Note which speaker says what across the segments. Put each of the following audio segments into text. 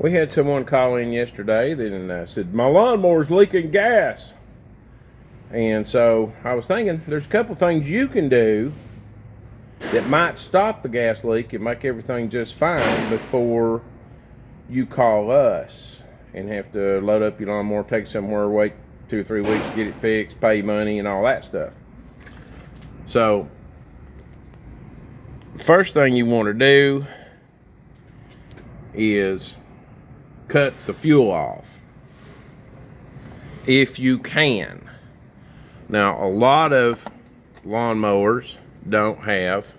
Speaker 1: We had someone call in yesterday that said, my lawnmower's leaking gas. And so I was thinking, there's a couple things you can do that might stop the gas leak and make everything just fine before you call us and have to load up your lawnmower, take it somewhere, wait 2 or 3 weeks to get it fixed, pay money and all that stuff. So, first thing you want to do is cut the fuel off if you can. Now, a lot of lawnmowers don't have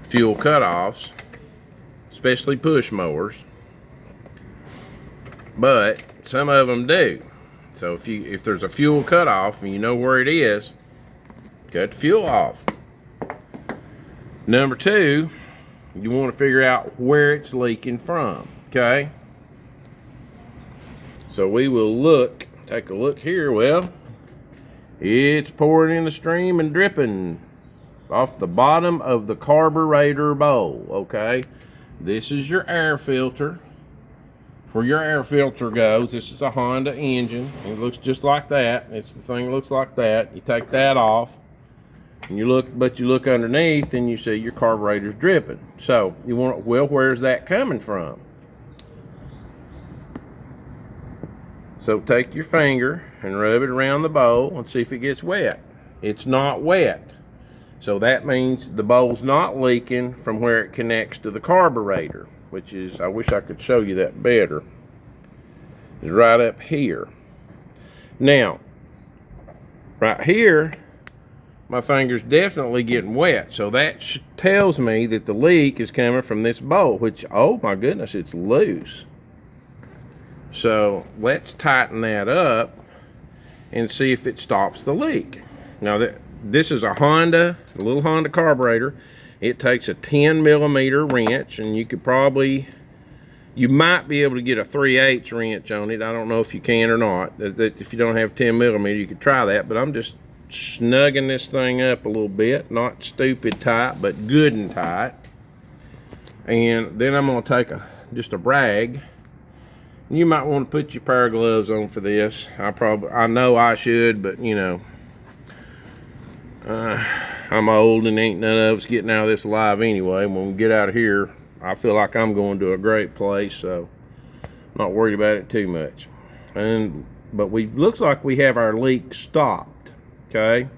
Speaker 1: fuel cutoffs, especially push mowers, but some of them do. So if there's a fuel cutoff and you know where it is, cut the fuel off. Number two, you want to figure out where it's leaking from, okay? So we will take a look here. Well, it's pouring in the stream and dripping off the bottom of the carburetor bowl, okay? This is your air filter. Where your air filter goes, this is a Honda engine. It looks just like that. It's the thing that looks like that. You take that off, and you look underneath, and you see your carburetor's dripping. So you want, well, where's that coming from? So take your finger and rub it around the bowl and see if it gets wet. It's not wet. So that means the bowl's not leaking from where it connects to the carburetor, which is, I wish I could show you that better, is right up here. Now, right here, my finger's definitely getting wet. So that tells me that the leak is coming from this bowl, which, oh my goodness, it's loose. So let's tighten that up and see if it stops the leak. Now this is a little Honda carburetor. It takes a 10mm wrench, and you might be able to get a 3/8 wrench on it. I don't know if you can or not. If you don't have 10mm, you could try that, but I'm just snugging this thing up a little bit, not stupid tight, but good and tight. And then I'm gonna take just a rag. You might want to put your pair of gloves on for this. I know I should, but you know, I'm old and ain't none of us getting out of this alive anyway. When we get out of here, I feel like I'm going to a great place, so I'm not worried about it too much. But looks like we have our leak stopped, okay?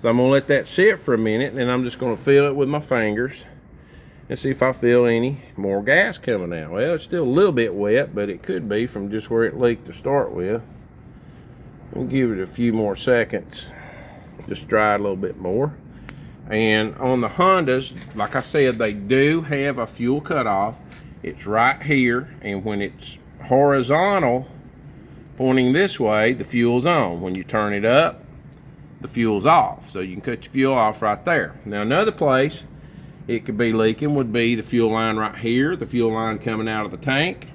Speaker 1: So I'm gonna let that sit for a minute, and then I'm just gonna feel it with my fingers and see if I feel any more gas coming out. Well, it's still a little bit wet, but it could be from just where it leaked to start with. We'll give it a few more seconds. Just dry it a little bit more. And on the Hondas, like I said, they do have a fuel cutoff. It's right here, and when it's horizontal, pointing this way, the fuel's on. When you turn it up, the fuel's off. So you can cut your fuel off right there. Now another place it could be leaking would be the fuel line right here, the fuel line coming out of the tank.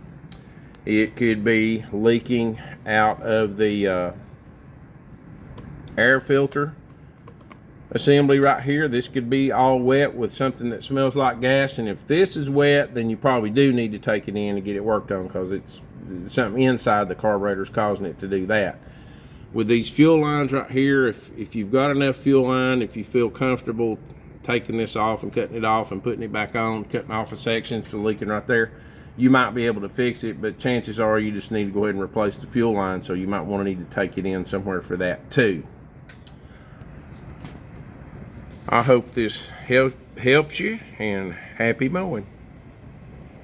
Speaker 1: It could be leaking out of the air filter assembly right here. This could be all wet with something that smells like gas, and if this is wet, then you probably do need to take it in and get it worked on, because it's something inside the carburetor is causing it to do that. With these fuel lines right here, if you've got enough fuel line, if you feel comfortable taking this off and cutting it off and putting it back on, cutting off a section for leaking right there, you might be able to fix it, but chances are you just need to go ahead and replace the fuel line, so you might want to need to take it in somewhere for that too. I hope this helps you, and happy mowing.